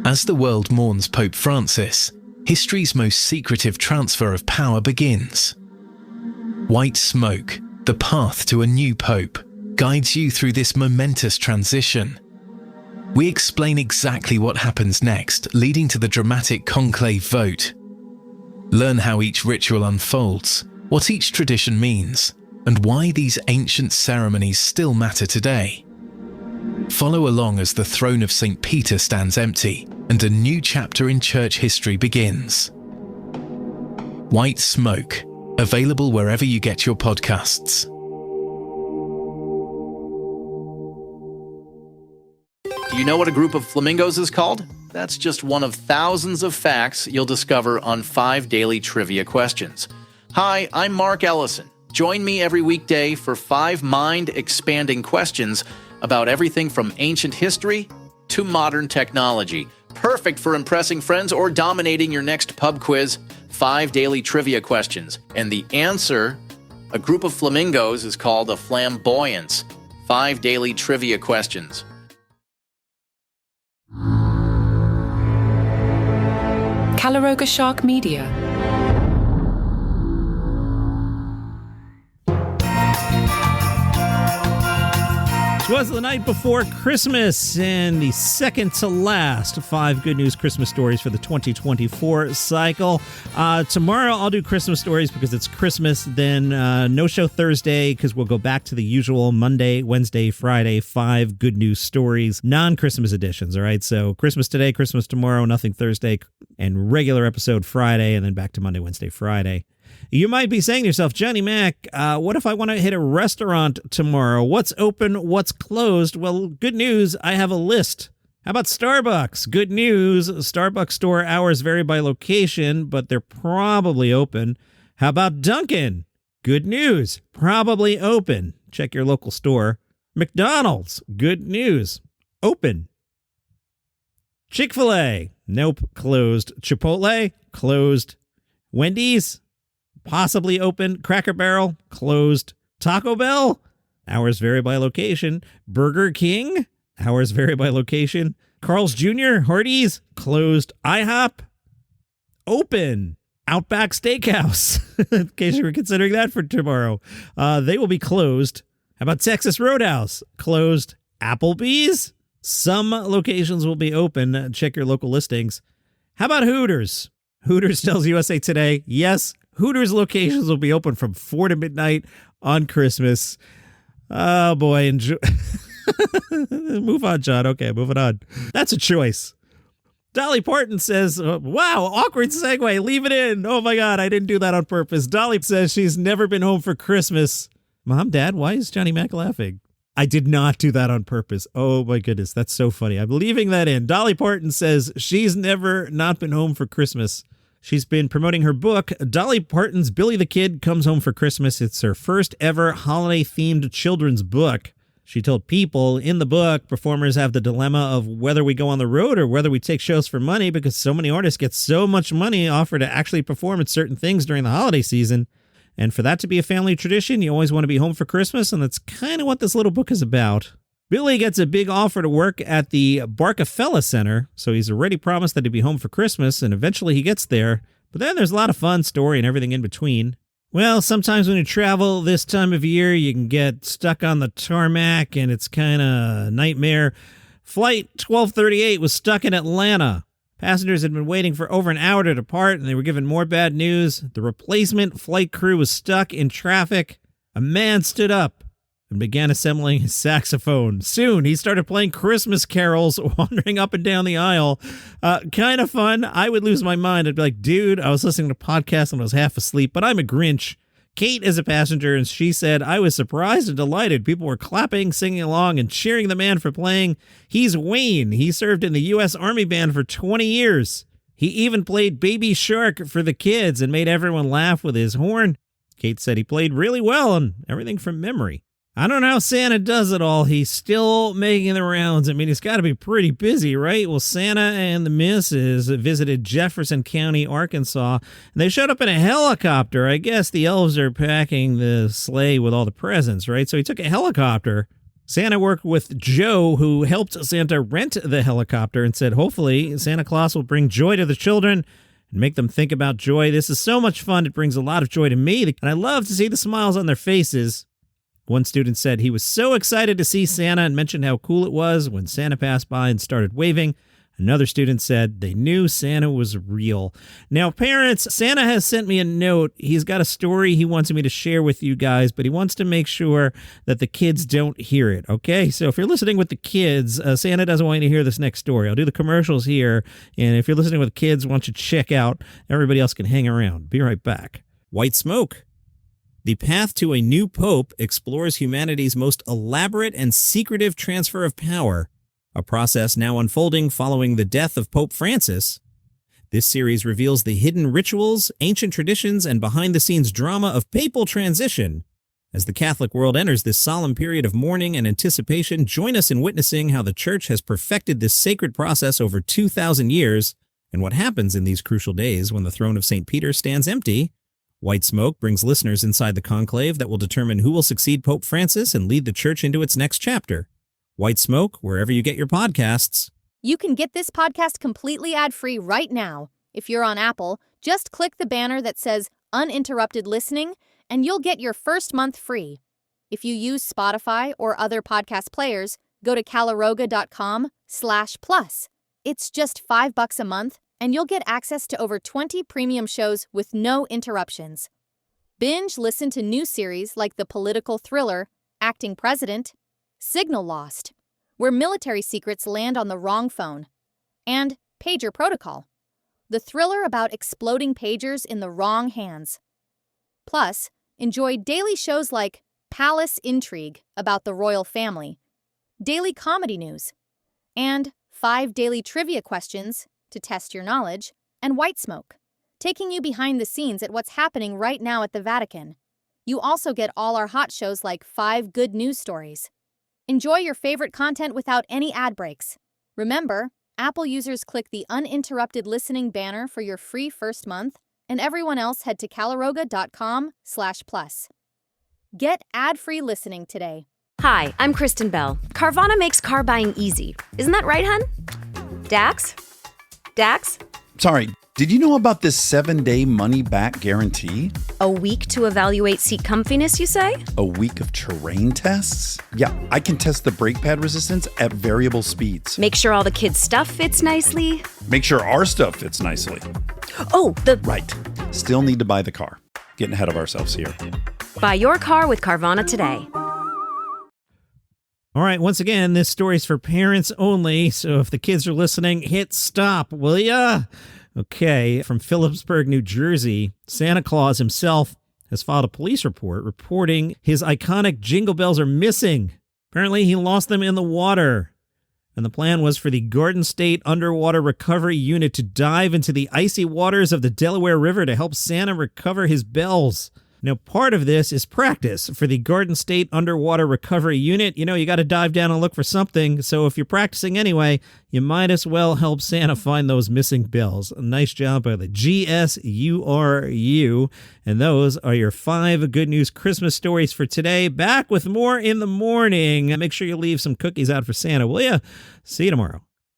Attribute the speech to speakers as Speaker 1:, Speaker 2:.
Speaker 1: As the world mourns Pope Francis, history's most secretive transfer of power begins. White smoke, the path to a new pope, guides you through this momentous transition. We explain exactly what happens next, leading to the dramatic conclave vote. Learn how each ritual unfolds, what each tradition means, and why these ancient ceremonies still matter today. Follow along as the throne of St. Peter stands empty and a new chapter in church history begins. White Smoke, available wherever you get your podcasts.
Speaker 2: Do you know what a group of flamingos is called? That's just one of thousands of facts you'll discover on 5 daily trivia questions. Hi, I'm Mark Ellison. Join me every weekday for 5 mind-expanding questions about everything from ancient history to modern technology. Perfect for impressing friends or dominating your next pub quiz. 5 daily trivia questions. And the answer, a group of flamingos, is called a flamboyance. 5 daily trivia questions.
Speaker 3: Caloroga Shark Media.
Speaker 4: It was the night before Christmas, and the second to last 5 good news Christmas stories for the 2024 cycle. Tomorrow I'll do Christmas stories because it's Christmas. Then no show Thursday because we'll go back to the usual Monday, Wednesday, Friday, 5 good news stories, non-Christmas editions. All right, so Christmas today, Christmas tomorrow, nothing Thursday, and regular episode Friday, and then back to Monday, Wednesday, Friday. You might be saying to yourself, Johnny Mac, what if I want to hit a restaurant tomorrow? What's open? What's closed? Well, good news, I have a list. How about Starbucks? Good news, Starbucks store hours vary by location, but they're probably open. How about Dunkin'? Good news, probably open. Check your local store. McDonald's? Good news, open. Chick-fil-A? Nope, closed. Chipotle? Closed. Wendy's? Possibly open. Cracker Barrel, closed. Taco Bell, hours vary by location. Burger King, hours vary by location. Carl's Jr., Hardee's, closed. IHOP, open. Outback Steakhouse, in case you were considering that for tomorrow, they will be closed. How about Texas Roadhouse, closed. Applebee's, some locations will be open. Check your local listings. How about Hooters? Hooters tells USA Today, yes, Hooters locations will be open from 4 to midnight on Christmas. Oh, boy. Enjoy. Move on, John. Okay, moving on. That's a choice. Dolly Parton says, wow, awkward segue. Leave it in. Oh, my God. I didn't do that on purpose. Dolly says she's never been home for Christmas. Mom, Dad, why is Johnny Mac laughing? I did not do that on purpose. Oh, my goodness. That's so funny. I'm leaving that in. Dolly Parton says she's never not been home for Christmas. She's been promoting her book, Dolly Parton's Billy the Kid Comes Home for Christmas. It's her first ever holiday-themed children's book. She told People in the book, performers have the dilemma of whether we go on the road or whether we take shows for money because so many artists get so much money offered to actually perform at certain things during the holiday season. And for that to be a family tradition, you always want to be home for Christmas, and that's kind of what this little book is about. Billy gets a big offer to work at the Barkafella Center, so he's already promised that he'd be home for Christmas, and eventually he gets there. But then there's a lot of fun story and everything in between. Well, sometimes when you travel this time of year, you can get stuck on the tarmac, and it's kind of a nightmare. Flight 1238 was stuck in Atlanta. Passengers had been waiting for over an hour to depart, and they were given more bad news. The replacement flight crew was stuck in traffic. A man stood up and began assembling his saxophone. Soon, he started playing Christmas carols, wandering up and down the aisle. Kind of fun. I would lose my mind. I'd be like, dude, I was listening to podcasts and I was half asleep, but I'm a Grinch. Kate is a passenger, and she said, I was surprised and delighted. People were clapping, singing along, and cheering the man for playing. He's Wayne. He served in the U.S. Army Band for 20 years. He even played Baby Shark for the kids and made everyone laugh with his horn. Kate said he played really well and everything from memory. I don't know how Santa does it all. He's still making the rounds. I mean, he's got to be pretty busy, right? Well, Santa and the missus visited Jefferson County, Arkansas, and they showed up in a helicopter. I guess the elves are packing the sleigh with all the presents, right? So he took a helicopter Santa worked with Joe, who helped Santa rent the helicopter, and said, hopefully, Santa Claus will bring joy to the children and make them think about joy. This is so much fun. It brings a lot of joy to me, and I love to see the smiles on their faces. One student said he was so excited to see Santa and mentioned how cool it was when Santa passed by and started waving. Another student said they knew Santa was real. Now, parents, Santa has sent me a note. He's got a story he wants me to share with you guys, but he wants to make sure that the kids don't hear it, okay? So if you're listening with the kids, Santa doesn't want you to hear this next story. I'll do the commercials here, and if you're listening with kids, why don't you check out? Everybody else can hang around. Be right back. White smoke. The path to a new pope explores humanity's most elaborate and secretive transfer of power, a process now unfolding following the death of Pope Francis. This series reveals the hidden rituals, ancient traditions, and behind-the-scenes drama of papal transition. As the Catholic world enters this solemn period of mourning and anticipation, join us in witnessing how the Church has perfected this sacred process over 2,000 years, and what happens in these crucial days when the throne of St. Peter stands empty. White Smoke brings listeners inside the conclave that will determine who will succeed Pope Francis and lead the Church into its next chapter. White Smoke, wherever you get your podcasts.
Speaker 5: You can get this podcast completely ad-free right now. If you're on Apple, just click the banner that says Uninterrupted Listening, and you'll get your first month free. If you use Spotify or other podcast players, go to caloroga.com/plus. It's just $5 a month, and you'll get access to over 20 premium shows with no interruptions. Binge listen to new series like the political thriller Acting President, Signal Lost, where military secrets land on the wrong phone, and Pager Protocol, the thriller about exploding pagers in the wrong hands. Plus, enjoy daily shows like Palace Intrigue about the royal family, daily comedy news, and 5 daily trivia questions to test your knowledge, and White Smoke, taking you behind the scenes at what's happening right now at the Vatican. You also get all our hot shows like 5 good news stories. Enjoy your favorite content without any ad breaks. Remember, Apple users click the uninterrupted listening banner for your free first month, and everyone else head to caloroga.com/plus. Get ad-free listening today.
Speaker 6: Hi, I'm Kristen Bell. Carvana makes car buying easy. Isn't that right, hun? Dax? Dax?
Speaker 7: Sorry, did you know about this 7-day money-back guarantee?
Speaker 6: A week to evaluate seat comfiness, you say?
Speaker 7: A week of terrain tests? Yeah, I can test the brake pad resistance at variable speeds.
Speaker 6: Make sure all the kids' stuff fits nicely.
Speaker 7: Make sure our stuff fits nicely.
Speaker 6: Oh,
Speaker 7: Right. Still need to buy the car. Getting ahead of ourselves here.
Speaker 6: Buy your car with Carvana today.
Speaker 4: All right, once again, this story's for parents only, so if the kids are listening, hit stop, will ya? Okay, from Phillipsburg, New Jersey, Santa Claus himself has filed a police report reporting his iconic jingle bells are missing. Apparently, he lost them in the water. And the plan was for the Garden State Underwater Recovery Unit to dive into the icy waters of the Delaware River to help Santa recover his bells. Now, part of this is practice for the Garden State Underwater Recovery Unit. You know, you got to dive down and look for something. So if you're practicing anyway, you might as well help Santa find those missing bells. A nice job by the GSURU. And those are your 5 good news Christmas stories for today. Back with more in the morning. Make sure you leave some cookies out for Santa, will you? See you tomorrow.